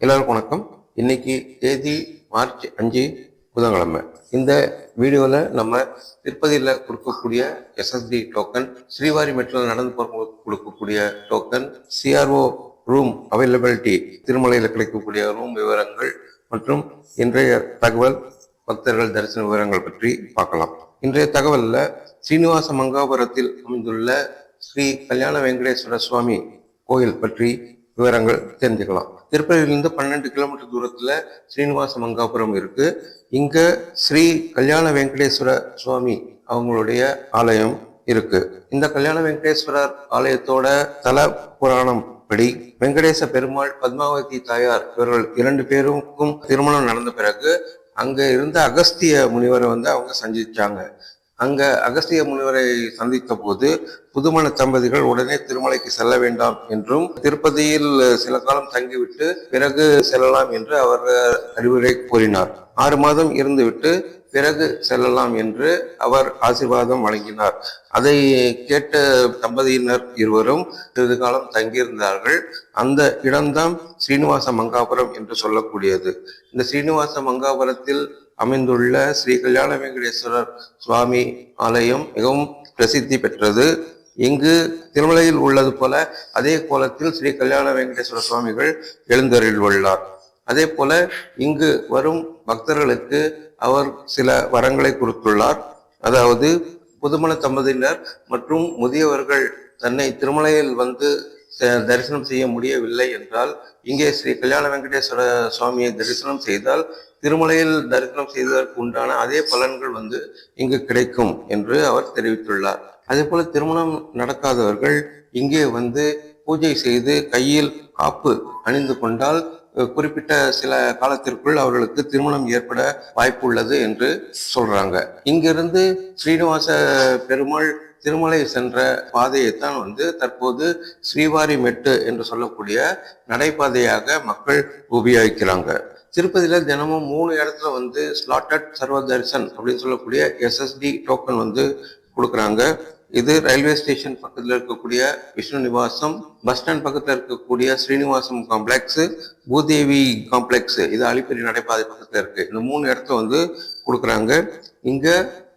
எல்லாருக்கும் வணக்கம். இன்னைக்கு தேதி மார்ச் 5 புதன்கிழமை. இந்த வீடியோவில் நம்ம திருப்பதியில் கொடுக்கக்கூடிய எஸ்எஸ்டி டோக்கன், ஸ்ரீவாரி மெட்ரோவில் நடந்து போகிறவங்களுக்கு கொடுக்கக்கூடிய டோக்கன், சிஆர்ஓ ரூம் அவைலபிலிட்டி, திருமலையில் கிடைக்கக்கூடிய ரூம் விவரங்கள் மற்றும் இன்றைய தகவல் பக்தர்கள் தரிசன விவரங்கள் பற்றி பார்க்கலாம். இன்றைய தகவலில் ஸ்ரீனிவாச மங்காபுரத்தில் அமைந்துள்ள ஸ்ரீ கல்யாண வெங்கடேஸ்வர சுவாமி கோயில் பற்றி விவரங்கள் தெரிஞ்சுக்கலாம். திருப்பதியிலிருந்து 12 கிலோமீட்டர் தூரத்துல ஸ்ரீனிவாச மங்காபுரம் இருக்கு. இங்க ஸ்ரீ கல்யாண வெங்கடேஸ்வர சுவாமி அவங்களுடைய ஆலயம் இருக்கு. இந்த கல்யாண வெங்கடேஸ்வரர் ஆலயத்தோட தல புராணம் படி வெங்கடேச பெருமாள், பத்மாவதி தாயார் இவர்கள் 2 பேருக்கும் திருமணம் நடந்த பிறகு அங்க இருந்த அகஸ்திய முனிவரை அவங்க சந்திச்சாங்க. அங்க அகஸ்திய முனிவரை சந்தித்த போது புதுமண தம்பதிகள் உடனே திருமலைக்கு செல்ல வேண்டாம் என்றும், திருப்பதியில் சில காலம் தங்கிவிட்டு பிறகு செல்லலாம் என்று அவர் அறிவுரை கூறினார். 6 மாதம் இருந்துவிட்டு பிறகு செல்லலாம் என்று அவர் ஆசீர்வாதம் வழங்கினார். அதை கேட்ட தம்பதியினர் இருவரும் சிறிது காலம் தங்கியிருந்தார்கள். அந்த இடம்தான் ஸ்ரீனிவாச மங்காபுரம் என்று சொல்லக்கூடியது. இந்த ஸ்ரீனிவாச மங்காபுரத்தில் அமைந்துள்ள ஸ்ரீ கல்யாண வெங்கடேஸ்வரர் சுவாமி ஆலயம் மிகவும் பிரசித்தி பெற்றது. இங்கு திருமலையில் உள்ளது போல அதே கோலத்தில் ஸ்ரீ கல்யாண வெங்கடேஸ்வர சுவாமிகள் எழுந்தருளியுள்ளார். அதே போல இங்கு வரும் பக்தர்களுக்கு அவர் சில வரங்களை கொடுத்துள்ளார். அதாவது புதுமண தம்பதியினர் மற்றும் முதியவர்கள் தன்னை திருமலையில் தரிசனம் செய்ய முடியவில்லை என்றால் இங்கே ஸ்ரீ கல்யாண வெங்கடேஸ்வர சுவாமியை தரிசனம் செய்தால் திருமலையில் தரிசனம் செய்வதற்கு உண்டான அதே பலன்கள் இங்கு கிடைக்கும் என்று அவர் தெரிவித்துள்ளார். அதே போல திருமணம் நடக்காதவர்கள் இங்கே பூஜை செய்து கையில் காப்பு அணிந்து கொண்டால் குறிப்பிட்ட சில காலத்திற்குள் அவர்களுக்கு திருமணம் ஏற்பட வாய்ப்பு உள்ளது என்று சொல்றாங்க. இங்கிருந்து ஸ்ரீனிவாச பெருமாள் திருமலை சென்ற பாதையைத்தான் தற்போது ஸ்ரீவாரி மெட்டு என்று சொல்லக்கூடிய நடைபாதையாக மக்கள் உபயோகிக்கிறாங்க. திருப்பதியில தினமும் 3 இடத்துல ஸ்லாட்டட் சர்வ தரிசன் அப்படின்னு சொல்லக்கூடிய எஸ்எஸ்டி டோக்கன் கொடுக்குறாங்க. இது ரயில்வே ஸ்டேஷன் பக்கத்தில் இருக்கக்கூடிய விஷ்ணு நிவாசம், பஸ் ஸ்டாண்ட் பக்கத்தில் இருக்கக்கூடிய ஸ்ரீனிவாசம் காம்ப்ளெக்ஸ், பூதேவி காம்ப்ளெக்ஸ், இது அலிப்பெரி நடைபாதை பக்கத்தில் இருக்கு. இந்த 3 இடத்துல கொடுக்குறாங்க. இங்க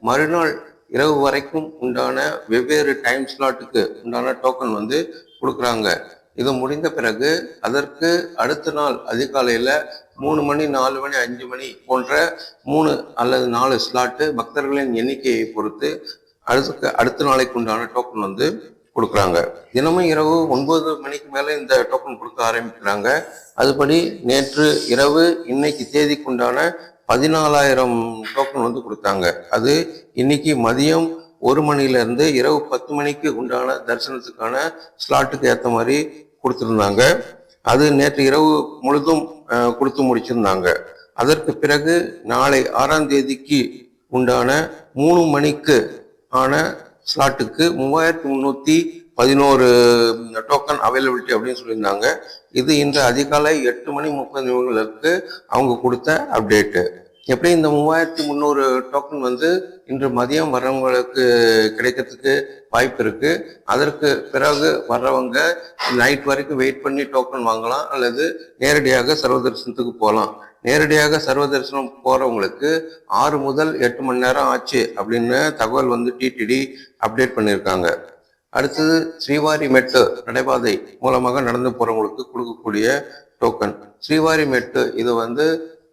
மறுநாள் இரவு வரைக்கும் உண்டான வெவ்வேறு டைம் ஸ்லாட்டுக்கு உண்டான டோக்கன் கொடுக்குறாங்க. இது முடிந்த பிறகு அதற்கு அடுத்த நாள் அதிகாலையில 3 மணி, 4 மணி, 5 மணி போன்ற 3 அல்லது 4 ஸ்லாட்டு பக்தர்களின் எண்ணிக்கையை பொறுத்து அடுத்த நாளைக்கு உண்டான டோக்கன் கொடுக்குறாங்க. தினமும் இரவு 9 மணிக்கு மேல இந்த டோக்கன் கொடுக்க ஆரம்பிக்கிறாங்க. அதுபடி நேற்று இரவு இன்னைக்கு தேதிக்கு உண்டான 14,000 டோக்கன் கொடுத்தாங்க. அது இன்னைக்கு மதியம் 1 மணிலிருந்து இரவு 10 மணிக்கு உண்டான தரிசனத்துக்கான ஸ்லாட்டுக்கு ஏற்ற மாதிரி கொடுத்துருந்தாங்க. அது நேற்று இரவு முழுதும் கொடுத்து முடிச்சிருந்தாங்க. அதற்கு பிறகு நாளை 6ஆம் தேதிக்கு உண்டான 3 மணிக்கு ஆன ஸ்லாட்டுக்கு 3311 டோக்கன் அவைலபிலிட்டி அப்படின்னு சொல்லியிருந்தாங்க. இது இன்று அதிகாலை 8:30 அவங்க கொடுத்த அப்டேட்டு. எப்படி இந்த 3300 டோக்கன் இன்று மதியம் வர்றவங்களுக்கு கிடைக்கிறதுக்கு வாய்ப்பு இருக்கு. அதற்கு பிறகு வர்றவங்க நைட் வரைக்கும் வெயிட் பண்ணி டோக்கன் வாங்கலாம், அல்லது நேரடியாக சர்வ தரிசனத்துக்கு போகலாம். நேரடியாக சர்வ தரிசனம் போறவங்களுக்கு 6 முதல் 8 மணி நேரம் ஆச்சு அப்படின்னு தகவல் டிடிடி அப்டேட் பண்ணியிருக்காங்க. அடுத்தது ஸ்ரீவாரி மெட்டு நடைபாதை மூலமாக நடந்து போறவங்களுக்கு கொடுக்கக்கூடிய டோக்கன் ஸ்ரீவாரி மெட்டு. இது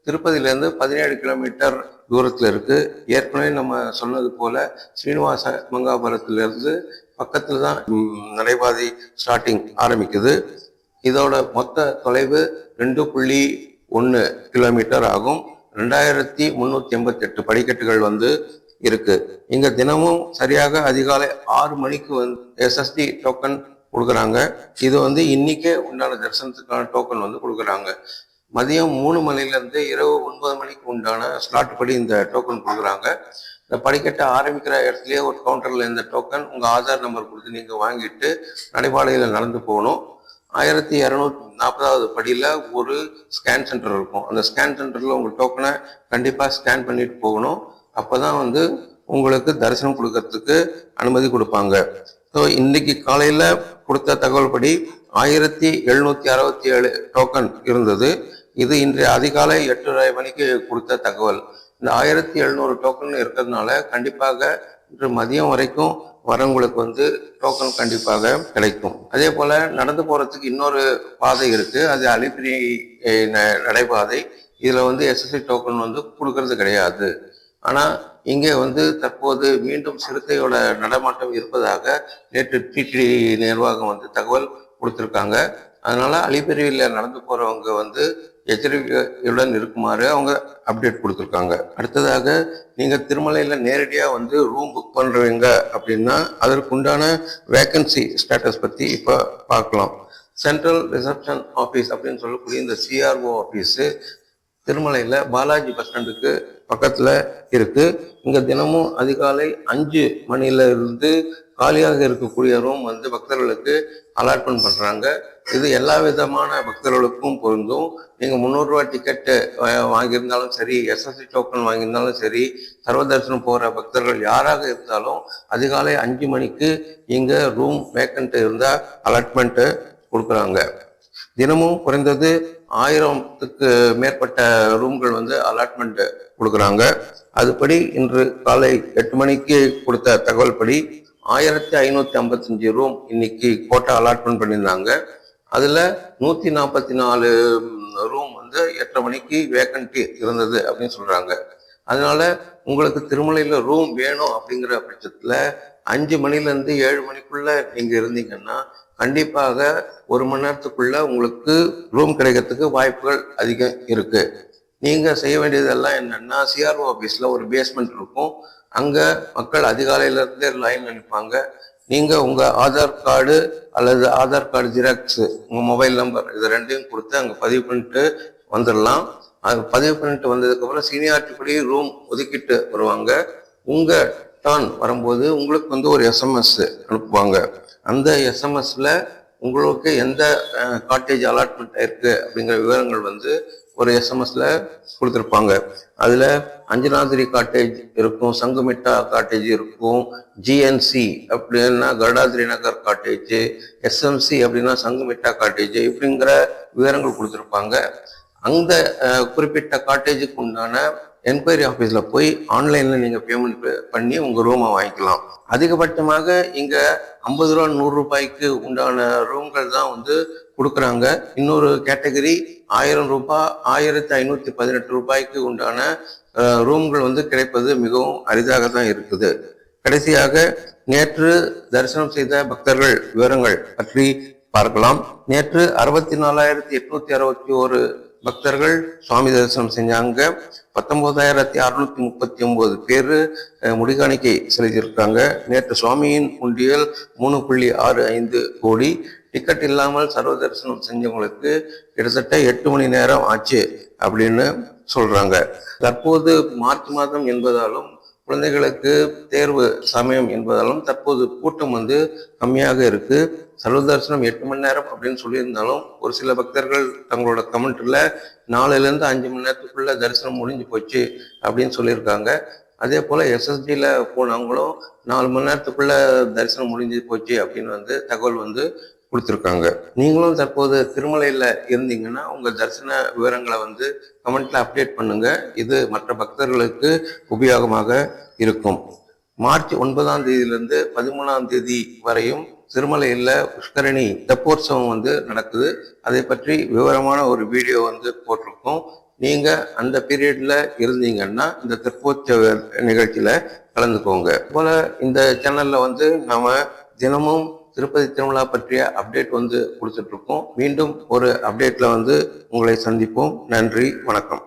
திருப்பதியிலேருந்து 17 கிலோமீட்டர் தூரத்தில் இருக்கு. ஏற்கனவே நம்ம சொன்னது போல ஸ்ரீனிவாச மங்காபுரத்திலிருந்து பக்கத்தில் தான் நடைபாதை ஸ்டார்டிங் ஆரம்பிக்குது. இதோட மொத்த தொலைவு 2.1 கிலோமீட்டர் ஆகும். 2388 படிக்கட்டுகள் இருக்கு. இங்க தினமும் சரியாக அதிகாலை 6 மணிக்கு எஸ்எஸ்டி டோக்கன் கொடுக்குறாங்க. இது இன்னைக்கே உண்டான தரிசனத்துக்கான டோக்கன் கொடுக்குறாங்க. மதியம் 3 மணிலிருந்து இரவு 9 மணிக்கு உண்டான ஸ்லாட் படி இந்த டோக்கன் கொடுக்குறாங்க. இந்த படிக்கட்டை ஆரம்பிக்கிற இடத்துலயே ஒரு கவுண்டர்ல இந்த டோக்கன் உங்க ஆதார் நம்பர் கொடுத்து நீங்க வாங்கிட்டு நடைபாதையில நடந்து போகணும். 1240வது படியில ஒரு ஸ்கேன் சென்டர் இருக்கும். அந்த ஸ்கேன் சென்டர்ல உங்க டோக்கனை கண்டிப்பா ஸ்கேன் பண்ணிட்டு போகணும். அப்பதான் உங்களுக்கு தரிசனம் கொடுக்கறதுக்கு அனுமதி கொடுப்பாங்க. ஸோ இன்னைக்கு காலையில கொடுத்த தகவல் படி 1767 டோக்கன் இருந்தது. இது இன்று அதிகாலை 8:30 மணிக்கு கொடுத்த தகவல். இந்த 1700 டோக்கன் இருக்கிறதுனால கண்டிப்பாக இன்று மதியம் வரைக்கும் வரவங்களுக்கு வந்து டோக்கன் கண்டிப்பாக கிடைக்கும். அதே போல நடந்து போறதுக்கு இன்னொரு பாதை இருக்கு, அது அலிபிரி நடைபாதை. இதுல வந்து எஸ்எஸ்சி டோக்கன் வந்து கொடுக்கறது கிடையாது. ஆனா இங்கே வந்து தற்போது மீண்டும் சிறுத்தையோட நடமாட்டம் இருப்பதாக நேற்று டிடி நிர்வாகம் வந்து தகவல் கொடுத்திருக்காங்க. அதனால அலிபிரியில் நடந்து போறவங்க வந்து எச்சரிக்கையுடன் இருக்குமாறு அவங்க அப்டேட் கொடுத்துருக்காங்க. அடுத்ததாக நீங்க திருமலையில நேரடியா வந்து ரூம் புக் பண்றீங்க அப்படின்னா அதற்குண்டான வேக்கன்சி ஸ்டேட்டஸ் பத்தி இப்ப பார்க்கலாம். சென்ட்ரல் ரிசப்ஷன் ஆஃபீஸ் அப்படின்னு சொல்லக்கூடிய இந்த சிஆர்ஓ ஆஃபீஸ் திருமலையில பாலாஜி பஸ் ஸ்டாண்டுக்கு பக்கத்துல இருக்கு. இங்க தினமும் அதிகாலை 5 மணில இருந்து காலியாக இருக்கக்கூடிய ரூம் வந்து பக்தர்களுக்கு அலாட்மெண்ட் பண்றாங்க. இது எல்லா விதமான பக்தர்களுக்கும் பொருந்தும். நீங்க 300 ரூபாய் டிக்கெட்டு வாங்கியிருந்தாலும் சரி, எஸ்எஸ்சி டோக்கன் வாங்கியிருந்தாலும் சரி, சர்வதர்சனம் போற பக்தர்கள் யாராக இருந்தாலும் அதிகாலை 5 மணிக்கு இங்க ரூம் வேக்கண்ட் இருந்தா அலாட்மெண்ட் கொடுக்குறாங்க. தினமும் குறைந்தது 1000க்கு மேற்பட்ட ரூம்கள் வந்து அலாட்மெண்ட் கொடுக்குறாங்க. அதுபடி இன்று காலை 8 மணிக்கு கொடுத்த தகவல் படி 1555 ரூம் இன்னைக்கு கோட்டா அலாட்மெண்ட் பண்ணியிருந்தாங்க. அதுல 144 ரூம் வந்து 8:30 மணிக்கு வேக்கன்டி இருந்தது அப்படின்னு சொல்றாங்க. அதனால உங்களுக்கு திருமலையில ரூம் வேணும் அப்படிங்கிற பட்சத்துல 5 மணிலேருந்து 7 மணிக்குள்ள நீங்க இருந்தீங்கன்னா கண்டிப்பாக 1 மணி நேரத்துக்குள்ள உங்களுக்கு ரூம் கிடைக்கிறதுக்கு வாய்ப்புகள் அதிகம் இருக்கு. நீங்க செய்ய வேண்டியதெல்லாம் என்னன்னா, சிஆர்ஓ ஆஃபீஸ்ல ஒரு பேஸ்மெண்ட் இருக்கும். அங்க மக்கள் அதிகாலையில இருந்தே லைன்ல நிற்பாங்க. நீங்க உங்க ஆதார் கார்டு அல்லது ஆதார் கார்டு ஜெராக்ஸ், உங்க மொபைல் நம்பர் இது ரெண்டையும் கொடுத்து அங்க பதிவு பண்ணிட்டு வந்துடலாம். அது பதிவு பண்ணிட்டு வந்ததுக்கு அப்புறம் சீனியாரிட்டி படி ரூம் ஒதுக்கிட்டு வருவாங்க. உங்க டர்ன் வரும்போது உங்களுக்கு வந்து ஒரு எஸ்எம்எஸ் அனுப்புவாங்க. அந்த எஸ்எம்எஸ்ல உங்களுக்கு எந்த காட்டேஜ் அலாட்மெண்ட் ஆயிருக்கு அப்படிங்கிற விவரங்கள் வந்து ஒரு எஸ்எம்எஸ்ல கொடுத்துருப்பாங்க. அதுல அஞ்சனாதிரி காட்டேஜ் இருக்கும், சங்குமிட்டா காட்டேஜ் இருக்கும், ஜிஎன்சி அப்படின்னா கருடாதிரி நகர் காட்டேஜ், எஸ்எம்சி அப்படின்னா சங்குமிட்டா காட்டேஜ், இப்படிங்கிற விவரங்கள் கொடுத்துருப்பாங்க. அந்த குறிப்பிட்ட காட்டேஜுக்கு உண்டான என்கொயரி ஆஃபீஸில் போய் ஆன்லைனில் நீங்கள் பேமெண்ட் பண்ணி உங்கள் ரூமை வாங்கிக்கலாம். அதிகபட்சமாக இங்கே 50 ரூபா 100 ரூபாய்க்கு உண்டான ரூம்கள் தான் வந்து கொடுக்குறாங்க. இன்னொரு கேட்டகரி 1000 ரூபாய் 1518 ரூபாய்க்கு உண்டான ரூம்கள் வந்து கிடைப்பது மிகவும் அரிதாக தான் இருக்குது. கடைசியாக நேற்று தரிசனம் செய்த பக்தர்கள் விவரங்கள் பற்றி பார்க்கலாம். நேற்று 64,861 பக்தர்கள் சுவாமி தரிசனம் செஞ்சாங்க. 19,639 பேர் முடிகாணிக்கை செலுத்தியிருக்காங்க. நேற்று சுவாமியின் உண்டியல் 3.65 கோடி. டிக்கெட் இல்லாமல் சர்வ தரிசனம் செஞ்சவங்களுக்கு கிட்டத்தட்ட 8 மணி நேரம் ஆச்சு அப்படின்னு சொல்றாங்க. தற்போது மார்ச் மாதம் என்பதாலும் குழந்தைகளுக்கு தேர்வு சமயம் என்பதாலும் தற்போது கூட்டம் வந்து கம்மியாக இருக்கு. சர்வ தரிசனம் 8 மணி நேரம் அப்படின்னு சொல்லியிருந்தாலும் ஒரு சில பக்தர்கள் தங்களோட கமெண்ட்ல 4லேருந்து 5 மணி நேரத்துக்குள்ள தரிசனம் முடிஞ்சு போச்சு அப்படின்னு சொல்லியிருக்காங்க. அதே போல எஸ்எஸ்டியில் போனவங்களும் 4 மணி நேரத்துக்குள்ள தரிசனம் முடிஞ்சு போச்சு அப்படின்னு வந்து தகவல் வந்து கொடுத்துருக்காங்க. நீங்களும் தற்போது திருமலையில இருந்தீங்கன்னா உங்க தரிசன விவரங்களை வந்து கமெண்ட்ல அப்டேட் பண்ணுங்க. இது மற்ற பக்தர்களுக்கு உபயோகமாக இருக்கும். மார்ச் 9ஆம் தேதியிலிருந்து 13ஆம் தேதி வரையும் திருமலையில் புஷ்கரணி தெப்போற்சவம் வந்து நடக்குது. அதை பற்றி விவரமான ஒரு வீடியோ வந்து போட்டிருக்கோம். நீங்க அந்த பீரியட்ல இருந்தீங்கன்னா இந்த தெப்போற்சவ நிகழ்ச்சியில கலந்துக்கோங்க. போல இந்த சேனல்ல வந்து நாம தினமும் திருப்பதி திருவிழா பற்றிய அப்டேட் வந்து கொடுத்துட்டு இருக்கோம். மீண்டும் ஒரு அப்டேட்ல வந்து உங்களை சந்திப்போம். நன்றி, வணக்கம்.